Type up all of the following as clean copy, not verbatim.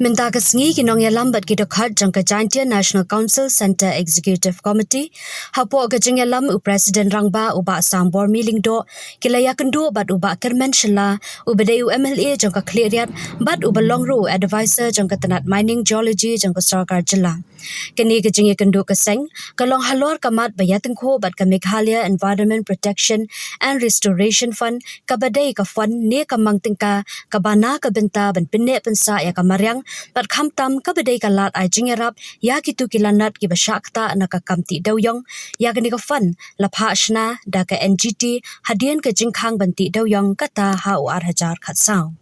Minta kesengi kinong ya lambat ki dokhat jang ka Giant National Council Center Executive Committee hapo ka jing ya lam u President Rangba uba sambor miling do kilaya kendo bat uba kermen shela u bede u MLA jang ka cleariat bat uba longru advisor jang ka tanat mining geology jang ka sarkar jila kini ka jing ya kendo ka seng ka long halor kamat bayateng ko bat ka Meghalaya Environment Protection and Restoration Fund ka badai ka fund ne ka mangtingka ka bana ka benta ban pinne pensa ya ka maryang bat khamtam ka bedai kalat ai jingerap ya kitu kilanat ki bashakta na ka kamti dawyong ya gani ka fan lapha shna da ka NGT hadian ka jingkhang banti dawyong kata ha u 8000 khatsau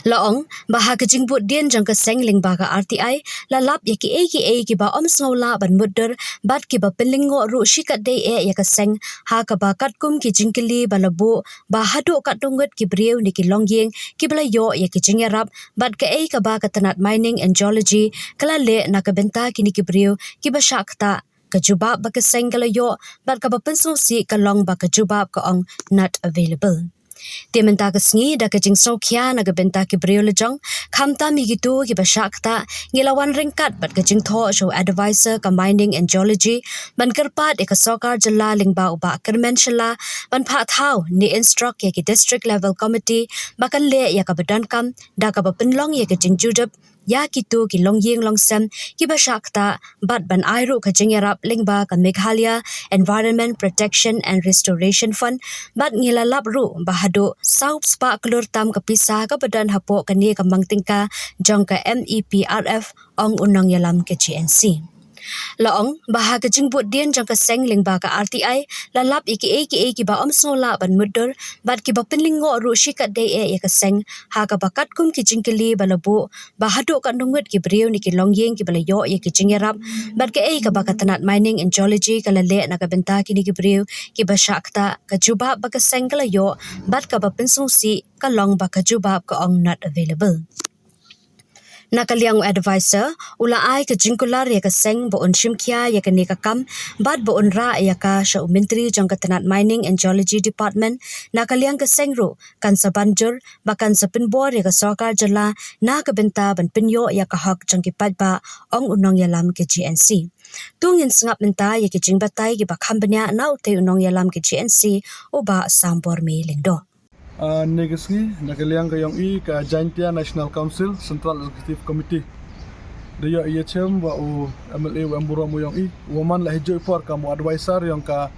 Laong baha ka jingbut dian jang ka sengling ba ka RTI lalap ya ki ba om sngola ban mudder bat ki ba pelingo ru shikat dei ya ka seng ha ka ba kat kum ki jingkili balabu ba hadu kat dongut ki breu ni ki longyeng ki bla yo ya ki jingerap bat ka ba ka tanat mining and geology kala le na ka benta ki ni ki breu ki ba shakta ka jubab ba ka seng kala yo bat ka ba penso si ka long ba ka jubab ka ong not available Timinta ka sngi da ka jing sokya na ka benta ki breo lejong khamta mi gitu ki bashakta ngilawan ringkat bat ka jing tho show advisor ka mining and geology ban kerpat ka sokar jala lingba uba kermen shela ban pha thau ni instruct ya ki district level committee bakan le ya ka badan kam da ka ba penlong ya ka jing judup ya kitu ki longyeng longsam ki bashakta bat ban airu ka jingerap lingba ka Meghalaya Environment Protection and Restoration Fund bat ngilalap ru bahado saup spa klur tam ka pisa ka badan hapo kani ka mangtingka jong ka MEPRF ong unong yalam ke GNC Laong baha ka jingbut dian jang ka seng lingba ka RTI lalap ki ba om sola ban mudder bat ki ba pinlingo ru shikat dei ya ka seng ha ka bakat kum ki jingkili balabu bahado ka nungut ki breu ni ki longyeng ki balayo ya ki jingerap bat ka ba ka tanat mining and geology kala le na ka benta ki ni ki breu ki ba shakta ka juba ba ka seng kala yo bat ka ba pinsusi ka long ba ka juba ka ong not available Nakaliang advisor ula ai ka jingkular ya ka seng bo on shimkia ya ka ni ka kam bat bo on ra ya ka sha menteri jang ka tanat mining and geology department nakaliang ka seng ro kan sa banjur bakan sa pinbor ya ka sarkar jala na ka benta ban pinyo ya ka hak jang ki patba ong unong yalam ke GNC tungin sengap menta ya ki jingbatai ki ba khambanya na utai unong yalam ke GNC uba sambor mi lingdo Negasni nakaliang kayong ka Giant National Council Central Executive Committee. Dia chem wa u MLA wa mburo mo yung woman la hijo ipor ka mo advisor yung ka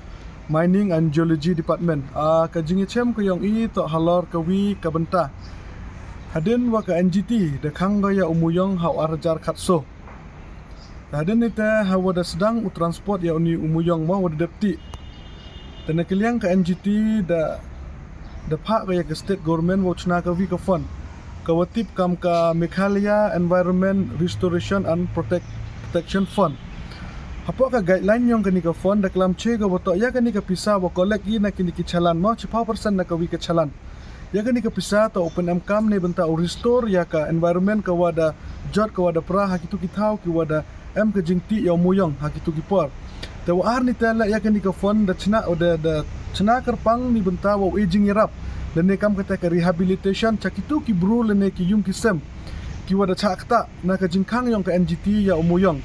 Mining and Geology Department. Ka jingi chem ko yung to halor ka wi ka benta. Hadin wa ka NGT de khang ya umuyong haw arajar khatso. Hadin ita hawa da sedang u transport ya uni umuyong mo wa depti. Dan nakaliang ka NGT da pak kaya ke state government wachna ka vi ka fund ka watip kam ka Meghalaya Environment Restoration and Protection Fund hapo ka guideline yung kani ka fund da klam che ka wato ya kani ka pisa wa collect na kini ki chalan mo 5% na ka vi ka chalan ya kani ka pisa to open kam ne benta o restore ya ka environment ka wada jot ka wada pra hakitu ki thau ki wada ka jingti ya muyong hakitu ki por te wa ar ni tala ya kani ka fund da chna o da chna karpang ni benta wa aging irap lene kam kata ka rehabilitation chakitu ki bru lene ki yung kisem ki wada chakta na ka jingkhang yung ka NGT ya umuyong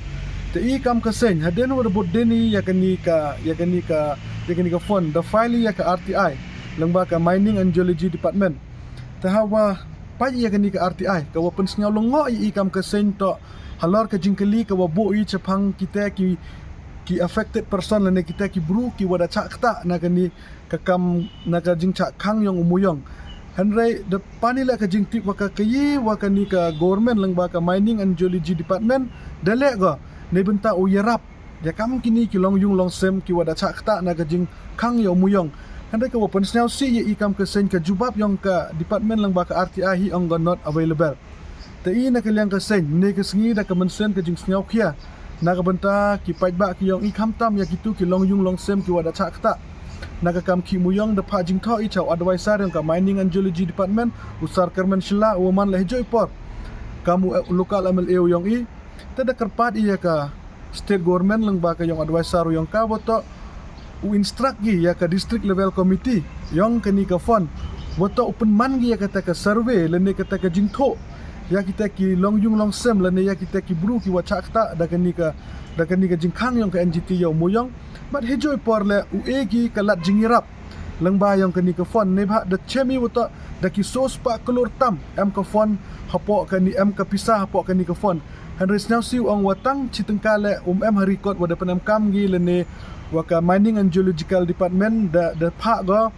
te kam ka sen haden wa bod deni ya kani ka fund da file ya ka RTI lengba ka Mining and Geology Department te hawa pa ya kani ka RTI ka wa pen snyaw longo kam ka sen to halor ka jingkeli ka wa bo chapang kita ki affected person lene kita ki bru ki wada chakta na kani kakam na ka jing chak khang yung umuyong hanrai de pani la ka jing tip waka kayi waka ni ka government lang ba ka Mining and Geology Department dale go ne benta o yarap ya kam kini ki long yung long sem ki wada chakta na ka jing khang yung umuyong hanrai ka wapan snaw si ye ikam ka sen ka jubab yung ka department lang ba ka RTI hi ang not available te na kaliang ka sen ne ka sngi da ka mensen ka jing snaw khia nakabenta ki paitba ki yong ikhamtam ya kitu ki long yung long sem ki wada chakta nakakam ki muyong da pha jing tho chau advisor yung ka Mining and Geology Department usar kermen shila woman la hijo ipor kamu local MLA yung tada karpat iya ka state government lang ba ka yung advisor yung ka boto u instruct gi ya ka district level committee yung kani ka fund boto open man gi ya kata ka survey lene kata ka jing tho ya kita ki long yung long sem la ne ya kita ki bru ki wachak ta da kan ni ka jingkhang yang ka NGT yo moyong but hejoi por le uegi ka lat jingirap lengba yang kani ka fon ne bha da chemi wata da ki sos pa kolor tam em ka fon hapo ka ni em ka pisah hapo ka ni ka fon Henry now si ong watang chitengkale em harikot wada penam kam gi lene waka mining and geological department da pha go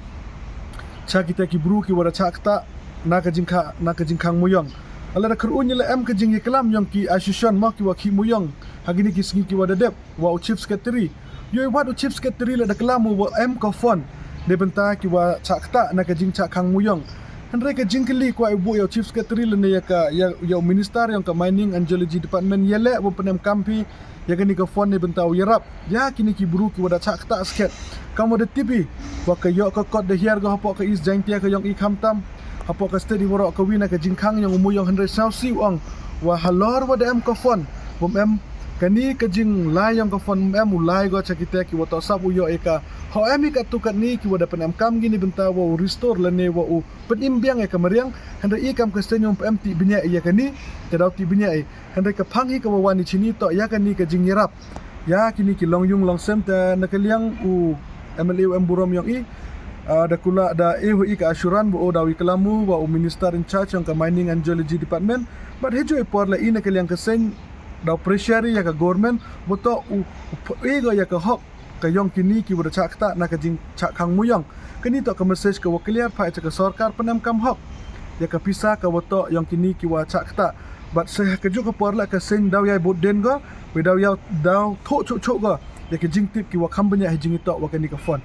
cha kita ki bru ki wada chakta na ka jingkhang moyong ala da kru ni la em ka jing kelam yang ki association ma ki wa ki moyong hagini ki singi ki wada dep wa chief secretary yo wat chief secretary la da kelam wa em ka fon de benta ki wa chakta na ka jing chakhang moyong Henry ka jingkeli kwa ibu ya chief secretary lene ya minister yang ka mining and geology department yele wa penem kampi ya gani ka fon ne bentau yarap ya kini ki buru ki wada chakta sket kamu de tipi wa ka yo ka kot de hier ga hapo ka is jaintia ka yong i khamtam hapo ka steady woro ka wina ka jingkhang yang umu yang Henry sausi ong wa halor wada em ka fon bom em kani ka jing lai yang ka fon em ulai go chakita ki wa to sab u yo eka ho emi ka tukat ni ki wada penam kam gini benta wa restore lane wa u penimbiang ka mariang Henry i kam ka stenyong pm ti binya ya kani tadau ti binya ai Henry ka phangi ka wani chini to ya kani ka jing yarap ya kini ki long yung long sem ta nakaliang u MLA Emburom yang i da kula da i ka asuran bo dawi kelamu wa minister in charge yang ka mining and geology department but hejo por la ina kaliang ka sen da pressure ya ka government boto ego ya ka hok ka yong kini ki wada chakta na ka jing chakhang muyong kini to ka message ka wakiliat pa ka sarkar penam kam hok ya ka pisa ka woto yong kini ki wa chakta but se ka ju ka por la ka sen daw ya boden go we daw ya daw tho cho go ya ka jing tip ki wa khambanya jing to wa kani ka fon